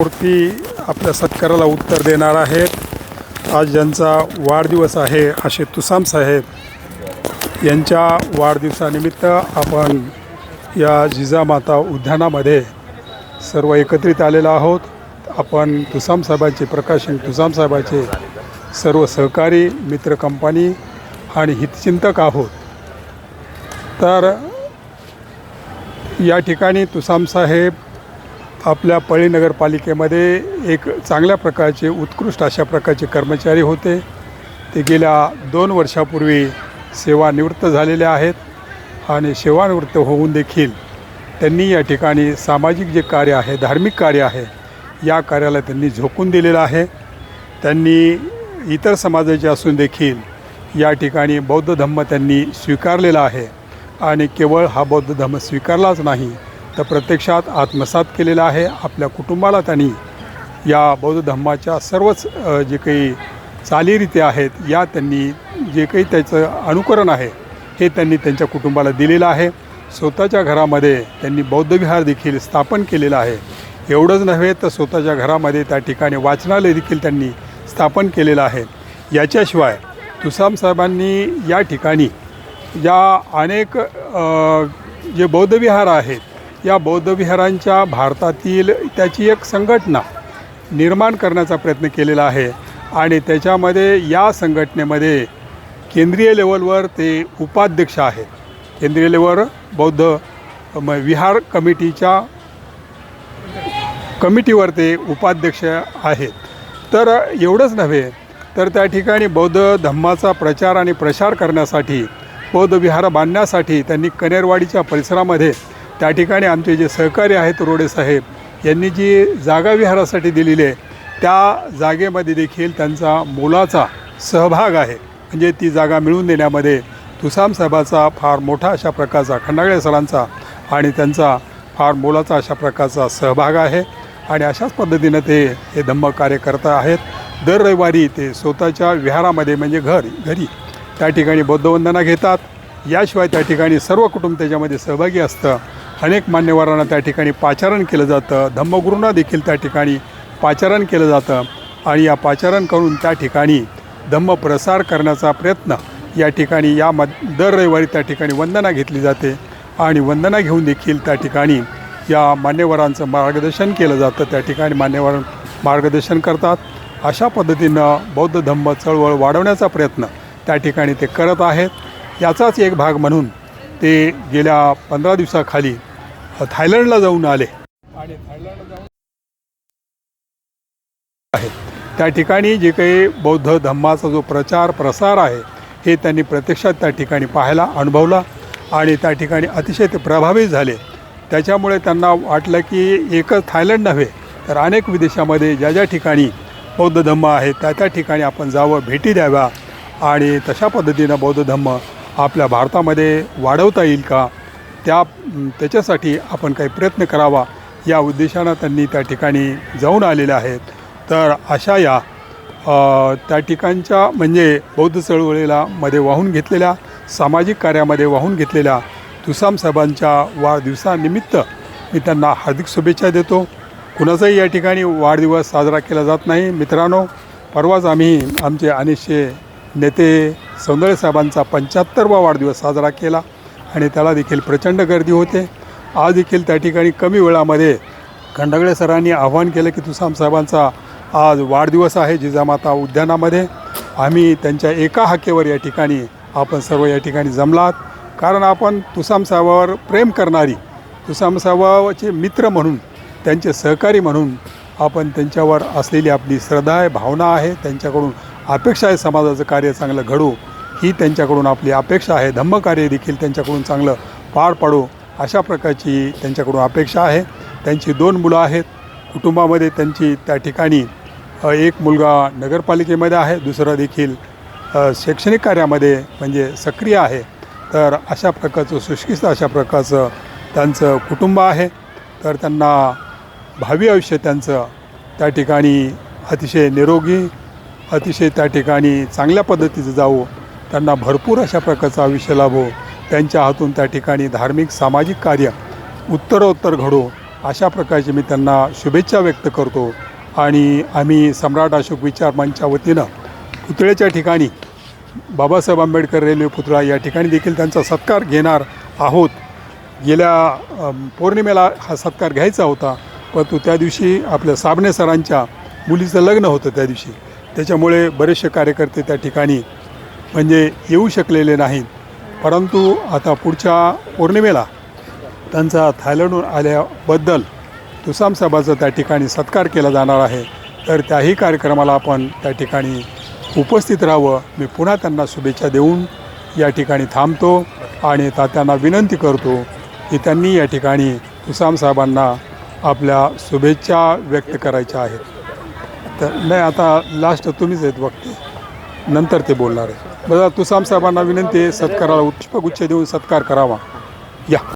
मूर्ती आपल्या सत्काराला उत्तर देणार आहेत। आज ज्यांचा वाढदिवस आहे असे तुसाम साहेब यांच्या वाढदिवसानिमित्त आपण या जिजामाता उद्यानामध्ये सर्व एकत्रित आलेलो आहोत। आपण तुसाम साहेबांचे प्रकाशन तुसाम साहेबांचे सर्व सहकारी मित्र कंपनी आणि हितचिंतक आहोत। तर या ठिकाणी तुसाम साहेब आपल्या पळी नगरपालिकेमध्ये एक चांगल्या प्रकारचे उत्कृष्ट अशा प्रकारचे कर्मचारी होते। ते गेल्या 2 वर्षापूर्वी सेवानिवृत्त झालेले आहेत आणि सेवानिवृत्त होऊन देखील त्यांनी या ठिकाणी सामाजिक जे कार्य आहे, धार्मिक कार्य आहे, या कार्याला त्यांनी झोकून दिलेलं आहे। त्यांनी इतर समाजाचे असून देखील या ठिकाणी बौद्ध धम्म त्यांनी स्वीकारलेला आहे आणि केवळ हा बौद्ध धम्म स्वीकारलाच नाही तर प्रत्यक्षात आत्मसात केलेला आहे। आपल्या कुटुंबाला त्यांनी या बौद्ध धम्माच्या सर्वच जे काही चालीरीती आहेत या त्यांनी जे काही त्याचं अनुकरण आहे हे त्यांनी त्यांच्या कुटुंबाला दिलेलं आहे। स्वतःच्या घरामध्ये त्यांनी बौद्ध विहार देखील स्थापन केलेलं आहे। एवढंच नव्हे तर स्वतःच्या घरामध्ये त्या ठिकाणी वाचनालय देखील त्यांनी स्थापन केलेलं आहे। याच्याशिवाय तुसाम साहेबांनी या ठिकाणी या अनेक जे बौद्ध विहार आहेत या बौद्ध विहारांच्या भारतातील त्याची एक संघटना निर्माण करण्याचा प्रयत्न केलेला आहे आणि त्याच्यामध्ये या संघटनेमध्ये केंद्रीय लेवलवर ते उपाध्यक्ष आहेत। केंद्रीय लेवलवर बौद्ध विहार कमिटीवर ते उपाध्यक्ष आहेत। तर एवढंच नव्हे तर त्या ठिकाणी बौद्ध धम्माचा प्रचार आणि प्रसार करण्यासाठी बौद्ध विहार बांधण्यासाठी त्यांनी कनेरवाडीच्या परिसरामध्ये त्या ठिकाणी आमचे जे सहकारी आहेत रोडे साहेब यांनी जी जागा विहारासाठी दिलेली आहे त्या जागेमध्ये देखील त्यांचा मोलाचा सहभाग आहे। म्हणजे ती जागा मिळवून देण्यामध्ये तुसाम साहेबाचा फार मोठा अशा प्रकारचा खंडागळे सरांचा आणि त्यांचा फार मोलाचा अशा प्रकारचा सहभाग आहे आणि अशाच पद्धतीनं ते हे धम्म कार्य करत आहेत। दर रविवारी ते स्वतःच्या विहारामध्ये म्हणजे घरी त्या ठिकाणी बौद्धवंदना घेतात। याशिवाय त्या ठिकाणी सर्व कुटुंब त्याच्यामध्ये सहभागी असतं। अनेक मान्यवरांना त्या ठिकाणी पाचारण केलं जातं। धम्मगुरूंना देखील त्या ठिकाणी पाचारण केलं जातं आणि या पाचारण करून त्या ठिकाणी धम्म प्रसार करण्याचा प्रयत्न या ठिकाणी दर रविवारी त्या ठिकाणी वंदना घेतली जाते आणि वंदना घेऊन देखील त्या ठिकाणी या मान्यवरांचं मार्गदर्शन केलं जातं। त्या ठिकाणी मान्यवर मार्गदर्शन करतात। अशा पद्धतीनं बौद्ध धम्म चळवळ वाढवण्याचा प्रयत्न त्या ठिकाणी ते करत आहेत। याचाच एक भाग म्हणून ते गेल्या 15 दिवसाखाली थायलंडला जाऊन आले आणि थायलंडला जाऊन आहेत त्या ठिकाणी जे काही बौद्ध धम्माचा जो प्रचार प्रसार आहे हे त्यांनी प्रत्यक्षात त्या ठिकाणी पाहायला अनुभवला आणि त्या ठिकाणी अतिशय ते प्रभावित झाले। त्याच्यामुळे त्यांना वाटलं की एकच थायलंड नव्हे तर अनेक विदेशामध्ये ज्या ठिकाणी बौद्ध धम्म आहे त्या ठिकाणी आपण जावं, भेटी द्याव्या आणि तशा पद्धतीनं बौद्ध धम्म आपल्या भारतामध्ये वाढवता येईल का त्याच्यासाठी आपण काही प्रयत्न करावा या उद्देशानं त्यांनी त्या ठिकाणी जाऊन आलेले आहेत। तर अशा या त्या ठिकाणच्या म्हणजे बौद्ध चळवळीला मध्ये वाहून घेतलेल्या सामाजिक कार्यामध्ये वाहून घेतलेल्या तुसाम साहेबांच्या वाढदिवसानिमित्त मी त्यांना हार्दिक शुभेच्छा देतो। कुणाचाही या ठिकाणी वाढदिवस साजरा केला जात नाही। मित्रांनो, परवाच आम्ही आमचे अनिशे नेते सौंदळे साहेबांचा 75वा वाढदिवस साजरा केला आणि त्याला देखील प्रचंड गर्दी होते। आज देखील त्या ठिकाणी कमी वेळामध्ये खंडागळे सरांनी आवाहन केलं की तुसाम साहेबांचा आज वाढदिवस आहे जिजामाता उद्यानामध्ये। आम्ही त्यांच्या एका हाकेवर या ठिकाणी आपण सर्व या ठिकाणी जमलात कारण आपण तुसाम साहेबावर प्रेम करणारी, तुसाम साहेबाचे मित्र म्हणून, त्यांचे सहकारी म्हणून आपण त्यांच्यावर असलेली आपली श्रद्धा आहे, भावना आहे, त्यांच्याकडून अपेक्षा आहे समाजाचं कार्य चांगलं घडू ही त्यांच्याकडून आपली अपेक्षा आहे। धम्मकार्य देखील त्यांच्याकडून चांगलं पार पाडू अशा प्रकारची त्यांच्याकडून अपेक्षा आहे। त्यांची 2 मुलं आहेत। कुटुंबामध्ये त्यांची त्या ठिकाणी एक मुलगा नगरपालिकेमध्ये आहे, दुसरा देखील शैक्षणिक कार्यामध्ये म्हणजे सक्रिय आहे। तर अशा प्रकारचं सुशिक्षित अशा प्रकारचं त्यांचं कुटुंब आहे। तर त्यांना भावी आयुष्य त्यांचं त्या ठिकाणी अतिशय निरोगी, अतिशय त्या ठिकाणी चांगल्या पद्धतीचं जावो, त्यांना भरपूर अशा प्रकारचं आयुष्य लाभो, त्यांच्या हातून त्या ठिकाणी धार्मिक सामाजिक कार्य उत्तरोत्तर घडो अशा प्रकारची मी त्यांना शुभेच्छा व्यक्त करतो. आणि आम्ही सम्राट अशोक विचार मंचच्या वतीनं पुतळ्याच्या ठिकाणी बाबासाहेब आंबेडकर रेल्वे पुतळा या ठिकाणी देखील त्यांचा सत्कार घेणार आहोत. गेल्या पौर्णिमेला हा सत्कार घ्यायचा होता, परंतु त्या दिवशी आपल्या साबणे सरांच्या मुलीचं लग्न होतं त्या दिवशी, त्याच्यामुळे बरेचसे कार्यकर्ते त्या ठिकाणी म्हणजे येऊ शकलेले नाहीत. परंतु आता पुढच्या पौर्णिमेला त्यांचा थायलंडहून आल्याबद्दल तुसाम साहेबाचा त्या ठिकाणी सत्कार केला जाणार आहे. तर त्याही कार्यक्रमाला आपण त्या ठिकाणी उपस्थित राहावं. मी पुन्हा त्यांना शुभेच्छा देऊन या ठिकाणी थांबतो आणि तात्यांना विनंती करतो की त्यांनी या ठिकाणी तुसाम साहेबांना आपल्या शुभेच्छा व्यक्त करायच्या आहेत. तर नाही, आता लास्ट तुम्हीच आहेत वक्ते, नंतर ते बोलणार आहे. बघा, तुसाम साहेबांना विनंती आहे सत्काराला पुष्पगुच्छ देऊन सत्कार करावा. या.